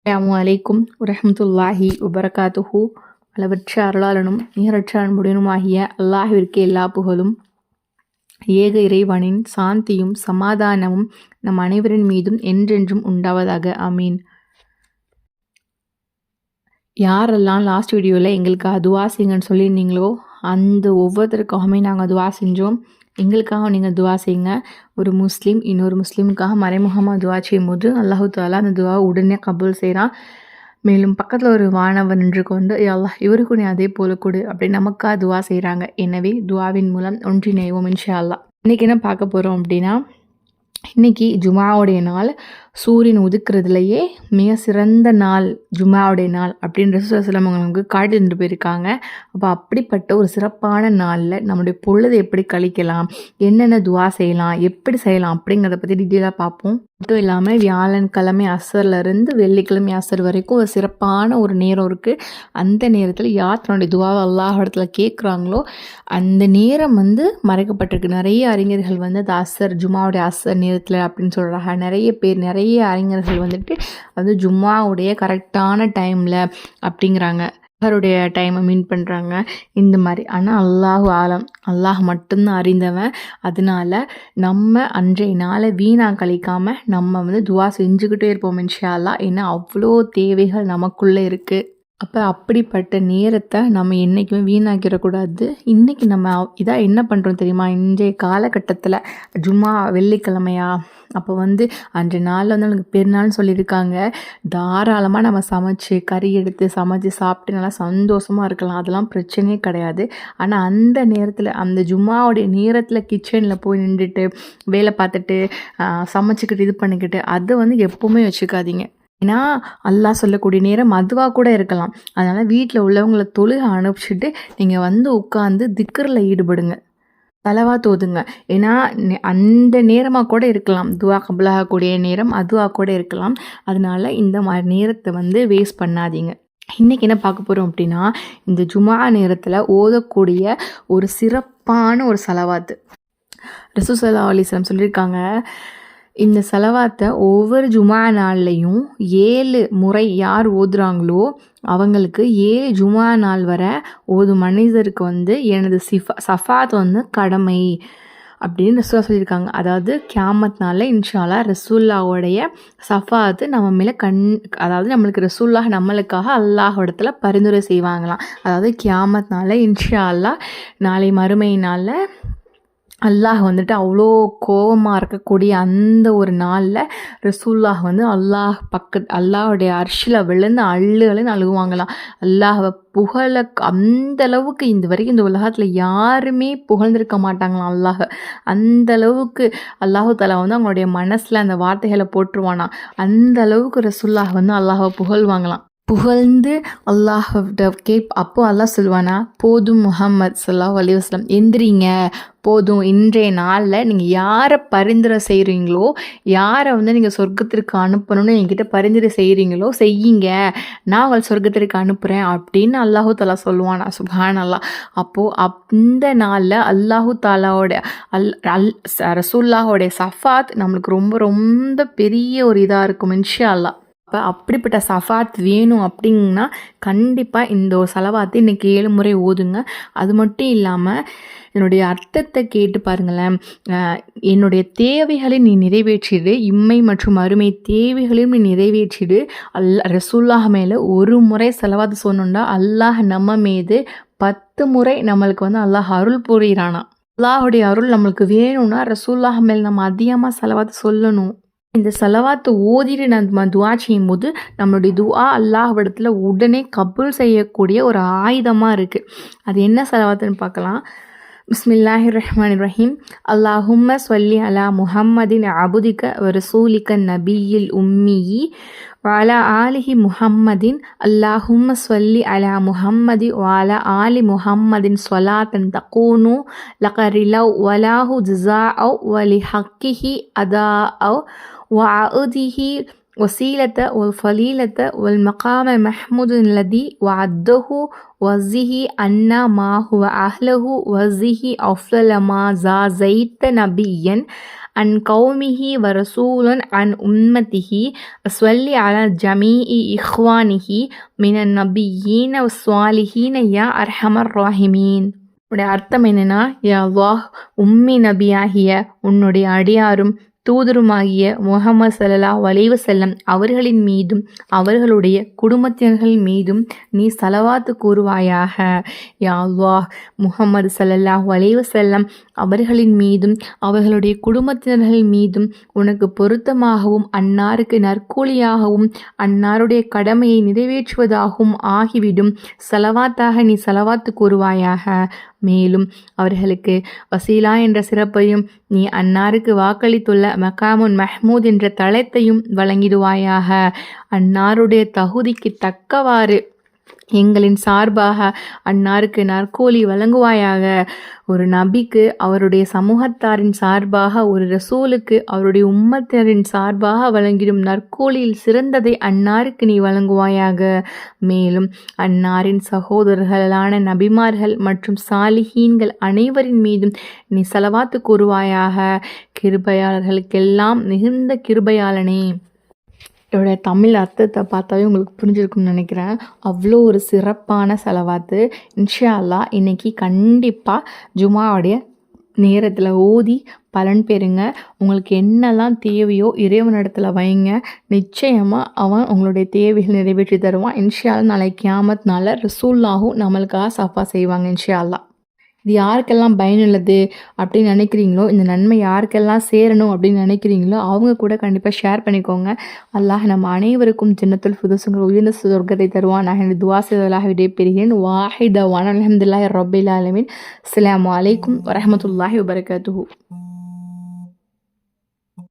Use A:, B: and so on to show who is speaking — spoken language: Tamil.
A: அஸ்ஸலாமு அலைக்கும் வரஹ்மத்துல்லாஹி வபரகாத்துஹு. அளவற்ற அருளாளனும் நிகரற்ற அன்புடனுமாகிய அல்லாஹ்விற்கு எல்லா புகழும். ஏக இறைவனின் சாந்தியும் சமாதானமும் நம் அனைவரின் மீதும் என்றென்றும் உண்டாவதாக. ஆமீன். யாரெல்லாம் லாஸ்ட் வீடியோவில் எங்களுக்கு துவா செய்யுங்கன்னு சொல்லியிருந்தீங்களோ அந்த ஒவ்வொருத்தருக்காகவுமே நாங்கள் துவா செஞ்சோம். எங்களுக்காக நீங்கள் துவா செய்யுங்க. ஒரு முஸ்லீம் இன்னொரு முஸ்லீமுக்காக மறைமுகமாக துவா செய்யும்போது அல்லாஹு தாலா அந்த துவா உடனே கபூல் செய்கிறான். மேலும் பக்கத்தில் ஒரு வானவர் நின்று கொண்டு அல்லாஹ் இவருக்கு நீ அதே போல கொடு அப்படி நமக்காக துவா செய்கிறாங்க. எனவே துவாவின் மூலம் ஒன்றிணைவோம் இன்ஷா அல்லாஹ். இன்றைக்கி என்ன பார்க்க போகிறோம் அப்படின்னா, இன்றைக்கி ஜுமாவுடைய நாள். சூரியன் உதிக்கிறதுலையே மிக சிறந்த நாள் ஜுமாவுடைய நாள் அப்படின்ற சிலவங்களுக்கு காட்டி தந்துட்டு போயிருக்காங்க. அப்போ அப்படிப்பட்ட ஒரு சிறப்பான நாளில் நம்முடைய பொழுதை எப்படி கழிக்கலாம், என்னென்ன துவா செய்யலாம், எப்படி செய்யலாம் அப்படிங்கிறத பற்றி டீட்டெயிலாக பார்ப்போம். மட்டும் இல்லாமல் வியாழன்கிழமை அசர்லேருந்து வெள்ளிக்கிழமை அசர் வரைக்கும் ஒரு சிறப்பான ஒரு நேரம் இருக்குது. அந்த நேரத்தில் யார் தன்னுடைய துவாவை அல்லாஹ் இடத்துல கேட்குறாங்களோ அந்த நேரம் மறைக்கப்பட்டிருக்கு. நிறைய அறிஞர்கள் அது அசர் ஜுமாவுடைய அசர் நேரத்தில் அப்படின்னு சொல்கிறாங்க. நிறைய பேர் நிறைய அறிஞர்கள் ஜும்மாவுடைய கரெக்டான டைமில் அப்படிங்கிறாங்க. அவருடைய டைமை மீன் பண்ணுறாங்க இந்த மாதிரி. ஆனால் அல்லாஹு ஆலம், அல்லாஹ் மட்டும்தான் அறிந்தவன். அதனால நம்ம அன்றைய நாளை வீணாக கழிக்காமல் நம்ம துவா செஞ்சுக்கிட்டே இருப்போம் இன்ஷா அல்லாஹ். ஏன்னா அவ்வளோ தேவைகள் நமக்குள்ளே இருக்குது. அப்போ அப்படிப்பட்ட நேரத்தை நம்ம என்றைக்குமே வீணாக்கிடக்கூடாது. இன்றைக்கி நம்ம இதாக என்ன பண்ணுறோம் தெரியுமா? இன்றைய காலகட்டத்தில் ஜும்மா வெள்ளிக்கிழமையா, அப்போ அன்றைய நாளில் எனக்கு பெருநாள்னு சொல்லியிருக்காங்க. தாராளமாக நம்ம சமைச்சு கறி எடுத்து சமைச்சு சாப்பிட்டு நல்லா சந்தோஷமாக இருக்கலாம். அதெல்லாம் பிரச்சனையே கிடையாது. ஆனால் அந்த நேரத்தில் அந்த ஜும்மாவுடைய நேரத்தில் கிச்சனில் போய் நின்றுட்டு வேலை பார்த்துட்டு சமைச்சிக்கிட்டு இது பண்ணிக்கிட்டு அதை எப்போவுமே வச்சுக்காதீங்க. ஏன்னா அல்லாஹ் சொல்லக்கூடிய நேரம் அதுவாக கூட இருக்கலாம். அதனால் வீட்டில் உள்ளவங்களை தொழுக அனுப்பிச்சிட்டு நீங்கள் உட்காந்து திக்ரில் ஈடுபடுங்க, தலவாத் ஓதுங்க. ஏன்னா அந்த நேரமாக கூட இருக்கலாம், துவா கபுலாகக்கூடிய நேரம் அதுவாக கூட இருக்கலாம். அதனால இந்த மாதிரி நேரத்தை வேஸ்ட் பண்ணாதீங்க. இன்றைக்கி என்ன பார்க்க போகிறோம் அப்படின்னா, இந்த ஜுமா நேரத்தில் ஓதக்கூடிய ஒரு சிறப்பான ஒரு சலவாத்து. ரசூல் ஸல்லல்லாஹு அலைஹி வஸல்லம் சொல்லியிருக்காங்க, இந்த செலவாத்தை ஒவ்வொரு ஜுமா நாள்லையும் 7 முறை யார் ஓதுறாங்களோ அவங்களுக்கு 7 ஜுமா நாள் வர ஓதும் மனிதருக்கு எனது சஃபாத் கடமை அப்படின்னு ரசூலா சொல்லியிருக்காங்க. அதாவது கியாமத் நாளில் இன்ஷா அல்லாஹ் ரசூல்லாவுடைய சஃபாத்து நம்ம மேலே அதாவது நம்மளுக்கு ரசூல்லா நம்மளுக்காக அல்லாஹ் இடத்துல பரிந்துரை செய்வாங்களாம். அதாவது கியாமத் நாளில் இன்ஷா அல்லாஹ் நாளை மறுமை நாளில் அல்லாஹ் அவ்வளோ கோபமாக இருக்கக்கூடிய அந்த ஒரு நாளில் ரசூல்லாஹ் அல்லாஹுடைய அர்ஷில் விழுந்து அள்ளுன்னு அழுகுவாங்களாம். அல்லாஹை புகழ அந்த அளவுக்கு இந்த வரைக்கும் இந்த உலகத்தில் யாருமே புகழ்ந்திருக்க மாட்டாங்களாம் அல்லாஹ். அந்த அளவுக்கு அல்லாஹு தஆலா அவங்களுடைய மனசில் அந்த வார்த்தைகளை போட்டுருவானா. அந்த அளவுக்கு ரசூல்லாஹ் அல்லாஹை புகழ்வாங்களாம். புகழ்ந்து அல்லாஹ் அப்போ அல்லாஹ் சொல்லுவானா, போதும் முஹம்மது ஸல்லல்லாஹு அலைஹி வஸல்லம் எந்திரிங்க, போதும். இன்றைய நாளில் நீங்கள் யாரை பரிந்துரை செய்கிறீங்களோ, யாரை நீங்கள் சொர்க்கத்திற்கு அனுப்பணும்னு என்கிட்ட பரிந்துரை செய்கிறீங்களோ செய்யுங்க, நான் உங்களை சொர்க்கத்திற்கு அனுப்புகிறேன் அப்படின்னு அல்லாஹு தாலா சொல்லுவானா. சுப்ஹான் அல்லாஹ். அப்போது அந்த நாளில் அல்லாஹு தாலாவோட ரசூல்லாவோடைய சஃபாத் நம்மளுக்கு ரொம்ப ரொம்ப பெரிய ஒரு இதாக இருக்கும் இன்ஷா அல்லாஹ். அப்போ அப்படிப்பட்ட சஃபாத் வேணும் அப்படின்னா கண்டிப்பாக இந்த ஒரு செலவாத்து இன்றைக்கி 7 முறை ஓதுங்க. அது மட்டும் இல்லாமல் என்னுடைய அர்த்தத்தை கேட்டு பாருங்களேன். என்னுடைய தேவைகளை நீ நிறைவேற்றிடு, இம்மை மற்றும் அருமை தேவைகளையும் நீ நிறைவேற்றிடு. ரசூல்லாஹ் மேலே ஒரு முறை செலவாத்து சொன்னோம்னா அல்லாஹ் நம்ம மீது 10 முறை நம்மளுக்கு அல்லாஹ் அருள் புரிகிறானா. அல்லாஹுடைய அருள் நம்மளுக்கு வேணும்னா ரசூல்லாஹ் மேலே நம்ம அதிகமாக செலவாத்து சொல்லணும். இந்த செலவாத்து ஓதிட்டு நம்ம துவா செய்யும்போது நம்மளுடைய துவா அல்லாஹ்விடத்தில் உடனே கபூல் செய்யக்கூடிய ஒரு ஆயுதமாக இருக்குது. அது என்ன செலவாத்துன்னு பார்க்கலாம். பிஸ்மில்லாஹிர் ரஹ்மானிர் ரஹீம். அல்லாஹும்ம ஸல்லி அலா முஹம்மதின் அபுதிக வ ரசூலிக நபியில் உம்மியி வஅலா ஆலிஹி முஹம்மதின். அல்லாஹும்ம ஸல்லி அலா முஹம்மதி வஅலா ஆலி முஹம்மதின் ஸலாத்தன் தகூனு லகரிலவ் வலாஹு ஜஸாஅ வலி ஹக்கிஹி அதாஅ وعائده وسيلة والفليلة والمقام محمود الذي وعده وزه أن ما هو أهله وزه أفضل ما زيت نبيا عن قومه ورسول عن أمته صل على جميع إخوانه من النبيين والصالحين يا أرحم الراحمين. உடைய அர்த்தம் என்னன்னா, யா அல்லாஹ், உம்மி நபியாகிய உன்னுடைய அடியாரும் தூதருமாகிய முஹம்மது ஸல்லல்லாஹு அலைஹி வஸல்லம் அவர்களின் மீதும் அவர்களுடைய குடும்பத்தினர்கள் மீதும் நீ ஸலவாத்து கூறுவாயாக. யா அல்லாஹ், முஹம்மது ஸல்லல்லாஹு அலைஹி வஸல்லம் அவர்களின் மீதும் அவர்களுடைய குடும்பத்தினர்கள் மீதும் உனக்கு பொருத்தமாகவும் அன்னாருக்கு நற்கூலியாகவும் அன்னாருடைய கடமையை நிறைவேற்றுவதாகவும் ஆகிவிடும் ஸலவாத்தாக நீ ஸலவாத்து கூறுவாயாக. மேலும் அவர்களுக்கு வசீலா என்ற சிறப்பையும் நீ அன்னாருக்கு வாக்களித்துள்ள மகாமுன் மஹ்மூத் என்ற தளத்தையும் வழங்கிடுவாயாக. அன்னாருடைய தகுதிக்கு தக்கவாறு எங்களின் சார்பாக அன்னாருக்கு நற்கூலி வழங்குவாயாக. ஒரு நபிக்கு அவருடைய சமூகத்தாரின் சார்பாக, ஒரு ரசூலுக்கு அவருடைய உம்மத்தினரின் சார்பாக வழங்கிடும் நற்கூலியில் சிறந்ததை அன்னாருக்கு நீ வழங்குவாயாக. மேலும் அன்னாரின் சகோதரர்களான நபிமார்கள் மற்றும் சாலிஹீன்கள் அனைவரின் மீதும் நீ ஸலவாத்து கூறுவாயாக. கிருபையாளர்களுக்கெல்லாம் மிகுந்த கிருபையாளனே. இதோட தமிழ் அர்த்தத்தை பார்த்தாவே உங்களுக்கு புரிஞ்சிருக்கும்னு நினைக்கிறேன். அவ்வளோ ஒரு சிறப்பான ஸலவாத்து. இன்ஷா அல்லாஹ் இன்னைக்கு கண்டிப்பாக ஜுமாவுடைய நேரத்தில் ஓதி பலன் பெறுங்க. உங்களுக்கு என்னெல்லாம் தேவையோ இறைவனிடத்தில் வைங்க. நிச்சயமாக அவன் உங்களுடைய தேவைகள் நிறைவேற்றி தருவான். இன்ஷா அல்லாஹ் நாளை கியாமத் நாளில் ரசூலுல்லாஹும் நம்மளுக்காக சஃபா செய்வாங்க. இன்ஷா அல்லாஹ் இது யாருக்கெல்லாம் பயனுள்ளது அப்படின்னு நினைக்கிறீங்களோ, இந்த நன்மை யாருக்கெல்லாம் சேரணும் அப்படின்னு நினைக்கிறீங்களோ அவங்க கூட கண்டிப்பாக ஷேர் பண்ணிக்கோங்க. அல்லாஹ் நம்ம அனைவருக்கும் ஜன்னத்துல் ஃபிர்தௌஸ்ங்கிற உயர்ந்த சொர்க்கத்தை தருவான். நான் எனது துவா செய்வதாக விடைபெறுகிறேன். வாஹிதவான் அல்ஹம்துலில்லாஹி ரப்பில் ஆலமீன். அஸ்ஸலாமு அலைக்கும் வரஹ்மத்துல்லாஹி வபரகாத்துஹு.